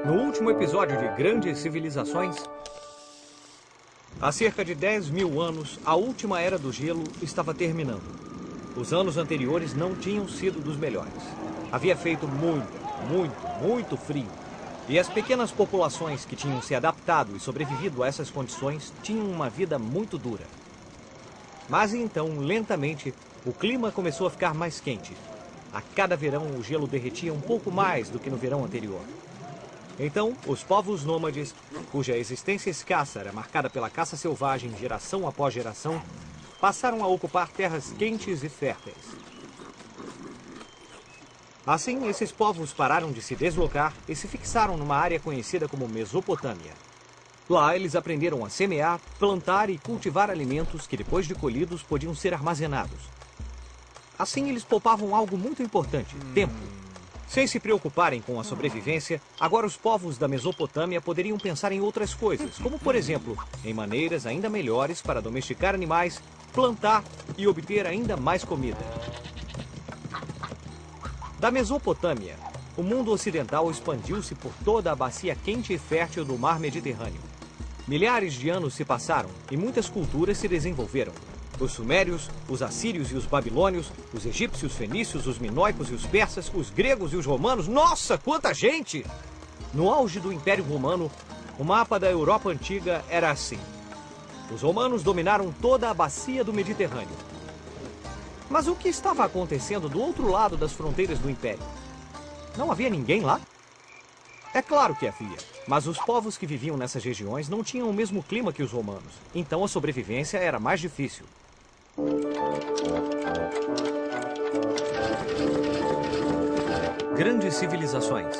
No último episódio de Grandes Civilizações, há cerca de 10 mil anos, a última era do gelo estava terminando. Os anos anteriores não tinham sido dos melhores. Havia feito muito frio. E as pequenas populações que tinham se adaptado e sobrevivido a essas condições tinham uma vida muito dura. Mas então, lentamente, o clima começou a ficar mais quente. A cada verão, o gelo derretia um pouco mais do que no verão anterior. Então, os povos nômades, cuja existência escassa era marcada pela caça selvagem geração após geração, passaram a ocupar terras quentes e férteis. Assim, esses povos pararam de se deslocar e se fixaram numa área conhecida como Mesopotâmia. Lá, eles aprenderam a semear, plantar e cultivar alimentos que, depois de colhidos, podiam ser armazenados. Assim, eles poupavam algo muito importante, tempo. Sem se preocuparem com a sobrevivência, agora os povos da Mesopotâmia poderiam pensar em outras coisas, como, por exemplo, em maneiras ainda melhores para domesticar animais, plantar e obter ainda mais comida. Da Mesopotâmia, o mundo ocidental expandiu-se por toda a bacia quente e fértil do mar Mediterrâneo. Milhares de anos se passaram e muitas culturas se desenvolveram. Os sumérios, os assírios e os babilônios, os egípcios, fenícios, os minoicos e os persas, os gregos e os romanos. Nossa, quanta gente! No auge do Império Romano, o mapa da Europa antiga era assim. Os romanos dominaram toda a bacia do Mediterrâneo. Mas o que estava acontecendo do outro lado das fronteiras do Império? Não havia ninguém lá? É claro que havia, mas os povos que viviam nessas regiões não tinham o mesmo clima que os romanos. Então a sobrevivência era mais difícil. Grandes civilizações.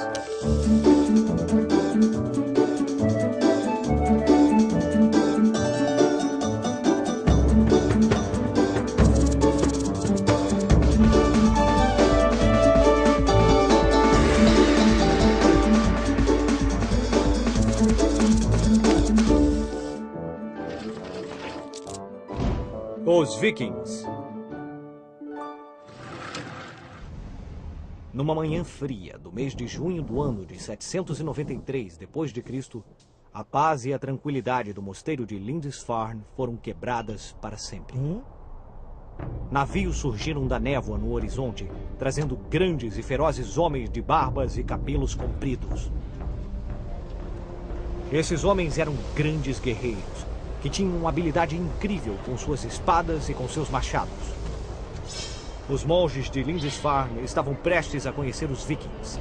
Os Vikings. Numa manhã fria do mês de junho do ano de 793 d.C., a paz e a tranquilidade do mosteiro de Lindisfarne foram quebradas para sempre. Navios surgiram da névoa no horizonte, trazendo grandes e ferozes homens de barbas e cabelos compridos. Esses homens eram grandes guerreiros, que tinham uma habilidade incrível com suas espadas e com seus machados. Os monges de Lindisfarne estavam prestes a conhecer os vikings.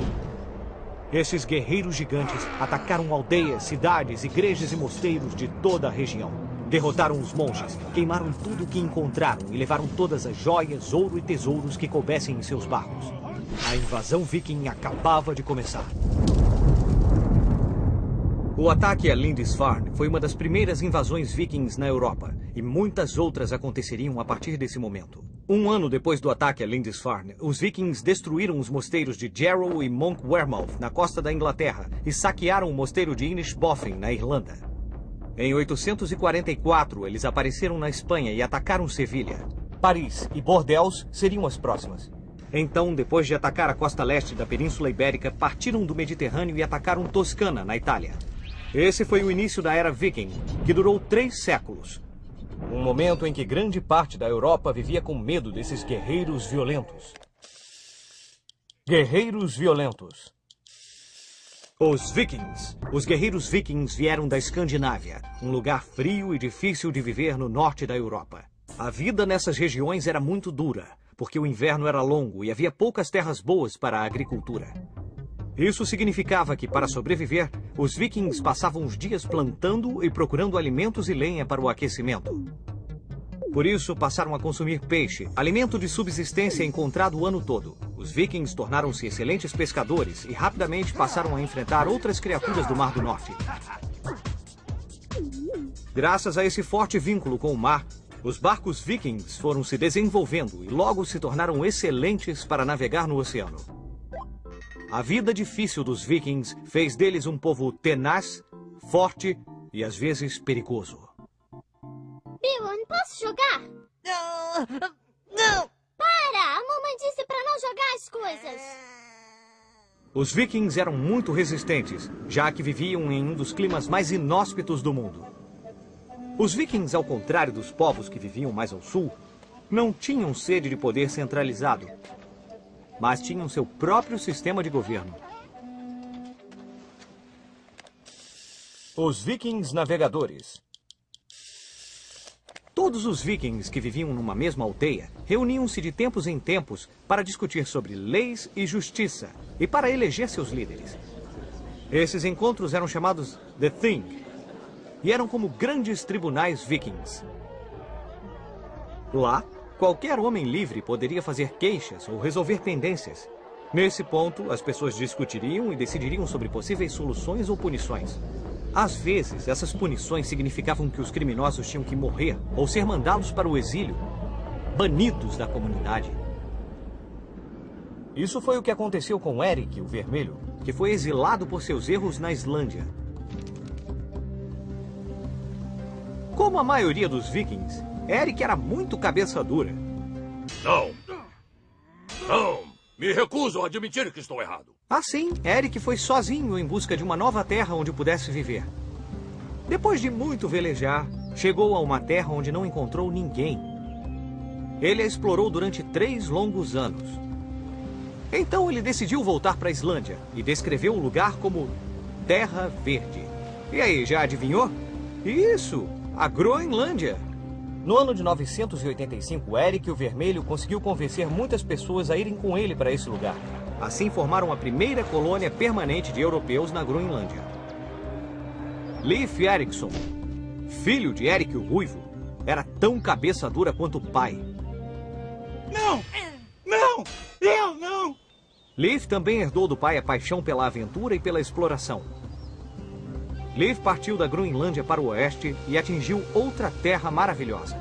Esses guerreiros gigantes atacaram aldeias, cidades, igrejas e mosteiros de toda a região. Derrotaram os monges, queimaram tudo o que encontraram e levaram todas as joias, ouro e tesouros que coubessem em seus barcos. A invasão viking acabava de começar. O ataque a Lindisfarne foi uma das primeiras invasões vikings na Europa, e muitas outras aconteceriam a partir desse momento. Um ano depois do ataque a Lindisfarne, os vikings destruíram os mosteiros de Jarrow e Monkwearmouth, na costa da Inglaterra, e saquearam o mosteiro de Inishbofin, na Irlanda. Em 844, eles apareceram na Espanha e atacaram Sevilha. Paris e Bordeaux seriam as próximas. Então, depois de atacar a costa leste da Península Ibérica, partiram do Mediterrâneo e atacaram Toscana, na Itália. Esse foi o início da Era Viking, que durou 3 séculos. Um momento em que grande parte da Europa vivia com medo desses guerreiros violentos. Guerreiros violentos. Os Vikings. Os guerreiros vikings vieram da Escandinávia, um lugar frio e difícil de viver no norte da Europa. A vida nessas regiões era muito dura, porque o inverno era longo e havia poucas terras boas para a agricultura. Isso significava que, para sobreviver, os vikings passavam os dias plantando e procurando alimentos e lenha para o aquecimento. Por isso, passaram a consumir peixe, alimento de subsistência encontrado o ano todo. Os vikings tornaram-se excelentes pescadores e rapidamente passaram a enfrentar outras criaturas do Mar do Norte. Graças a esse forte vínculo com o mar, os barcos vikings foram se desenvolvendo e logo se tornaram excelentes para navegar no oceano. A vida difícil dos vikings fez deles um povo tenaz, forte e às vezes perigoso. Bjorn, posso jogar? Não! Para! A mamãe disse pra não jogar as coisas. Os vikings eram muito resistentes, já que viviam em um dos climas mais inóspitos do mundo. Os vikings, ao contrário dos povos que viviam mais ao sul, não tinham sede de poder centralizado, mas tinham seu próprio sistema de governo. Os vikings navegadores. Todos os vikings que viviam numa mesma aldeia reuniam-se de tempos em tempos para discutir sobre leis e justiça e para eleger seus líderes. Esses encontros eram chamados The Thing e eram como grandes tribunais vikings. Lá, qualquer homem livre poderia fazer queixas ou resolver pendências. Nesse ponto, as pessoas discutiriam e decidiriam sobre possíveis soluções ou punições. Às vezes, essas punições significavam que os criminosos tinham que morrer ou ser mandados para o exílio, banidos da comunidade. Isso foi o que aconteceu com Eric, o Vermelho, que foi exilado por seus erros na Islândia. Como a maioria dos vikings, Eric era muito cabeça dura. Não! Não! Me recuso a admitir que estou errado. Assim, Eric foi sozinho em busca de uma nova terra onde pudesse viver. Depois de muito velejar, chegou a uma terra onde não encontrou ninguém. Ele a explorou durante 3 longos anos. Então ele decidiu voltar para a Islândia e descreveu o lugar como Terra Verde. E aí, já adivinhou? Isso, a Groenlândia. No ano de 985, Eric o Vermelho conseguiu convencer muitas pessoas a irem com ele para esse lugar. Assim formaram a primeira colônia permanente de europeus na Groenlândia. Leif Erikson, filho de Eric o Ruivo, era tão cabeça dura quanto o pai. Não! Não! Eu não! Leif também herdou do pai a paixão pela aventura e pela exploração. Leif partiu da Groenlândia para o oeste e atingiu outra terra maravilhosa.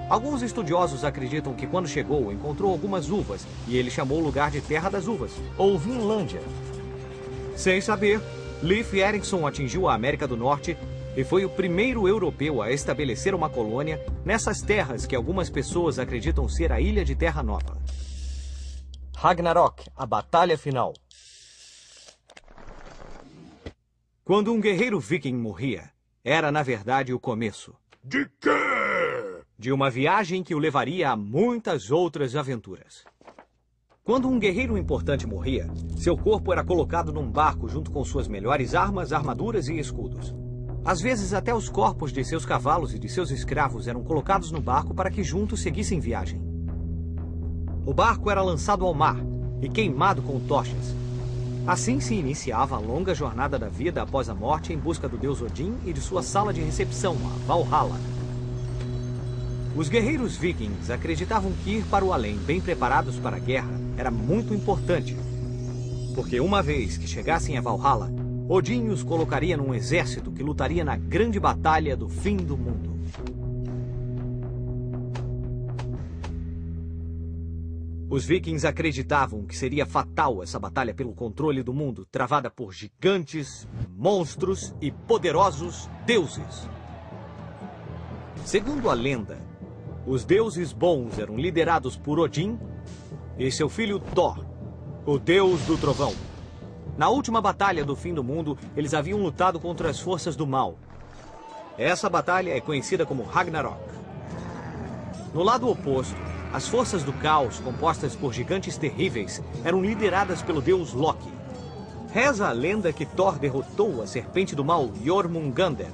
Alguns estudiosos acreditam que quando chegou, encontrou algumas uvas e ele chamou o lugar de Terra das Uvas, ou Vinlândia. Sem saber, Leif Erikson atingiu a América do Norte e foi o primeiro europeu a estabelecer uma colônia nessas terras que algumas pessoas acreditam ser a Ilha de Terra Nova. Ragnarok, a batalha final. Quando um guerreiro viking morria, era na verdade o começo. De quê? De uma viagem que o levaria a muitas outras aventuras. Quando um guerreiro importante morria, seu corpo era colocado num barco junto com suas melhores armas, armaduras e escudos. Às vezes até os corpos de seus cavalos e de seus escravos eram colocados no barco para que juntos seguissem viagem. O barco era lançado ao mar e queimado com tochas. Assim se iniciava a longa jornada da vida após a morte em busca do deus Odin e de sua sala de recepção, a Valhalla. Os guerreiros vikings acreditavam que ir para o além bem preparados para a guerra era muito importante, porque uma vez que chegassem a Valhalla, Odin os colocaria num exército que lutaria na grande batalha do fim do mundo. Os vikings acreditavam que seria fatal essa batalha pelo controle do mundo, travada por gigantes, monstros e poderosos deuses. Segundo a lenda, os deuses bons eram liderados por Odin e seu filho Thor, o deus do trovão. Na última batalha do fim do mundo, eles haviam lutado contra as forças do mal. Essa batalha é conhecida como Ragnarok. No lado oposto, as forças do caos, compostas por gigantes terríveis, eram lideradas pelo deus Loki. Reza a lenda que Thor derrotou a serpente do mal Jormungandr.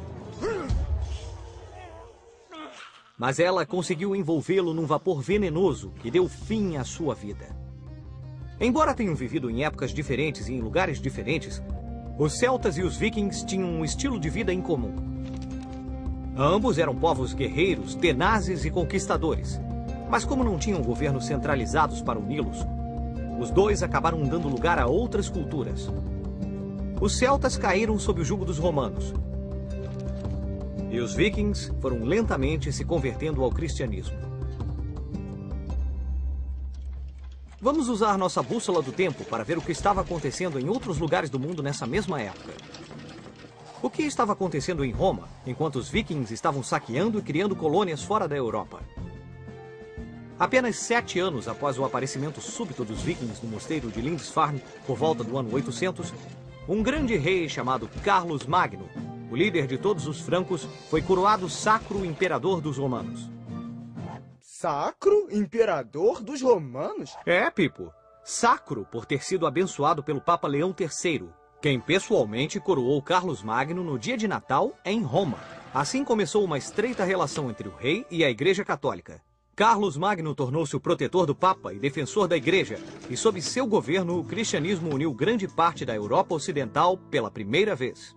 Mas ela conseguiu envolvê-lo num vapor venenoso que deu fim à sua vida. Embora tenham vivido em épocas diferentes e em lugares diferentes, os celtas e os vikings tinham um estilo de vida em comum. Ambos eram povos guerreiros, tenazes e conquistadores. Mas como não tinham governos centralizados para uni-los, os dois acabaram dando lugar a outras culturas. Os celtas caíram sob o jugo dos romanos. E os vikings foram lentamente se convertendo ao cristianismo. Vamos usar nossa bússola do tempo para ver o que estava acontecendo em outros lugares do mundo nessa mesma época. O que estava acontecendo em Roma, enquanto os vikings estavam saqueando e criando colônias fora da Europa? Apenas 7 anos após o aparecimento súbito dos vikings no mosteiro de Lindisfarne, por volta do ano 800, um grande rei chamado Carlos Magno, o líder de todos os francos, foi coroado sacro imperador dos romanos. Sacro imperador dos romanos? É, Pipo. Sacro por ter sido abençoado pelo Papa Leão III, quem pessoalmente coroou Carlos Magno no dia de Natal em Roma. Assim começou uma estreita relação entre o rei e a Igreja Católica. Carlos Magno tornou-se o protetor do Papa e defensor da Igreja, e sob seu governo o cristianismo uniu grande parte da Europa Ocidental pela primeira vez.